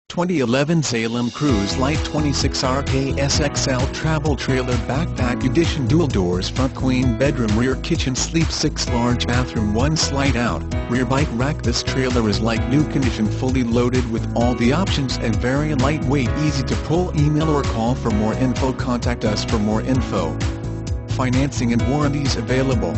2011 Salem Cruise Lite 26RK SXL Travel Trailer Backpack Edition. Dual doors, front queen bedroom, rear kitchen, sleep 6 large bathroom, 1 slide out, rear bike rack. This trailer is like new condition, fully loaded with all the options and very lightweight, easy to pull. Email or call for more info. Contact us for more info. Financing and warranties available.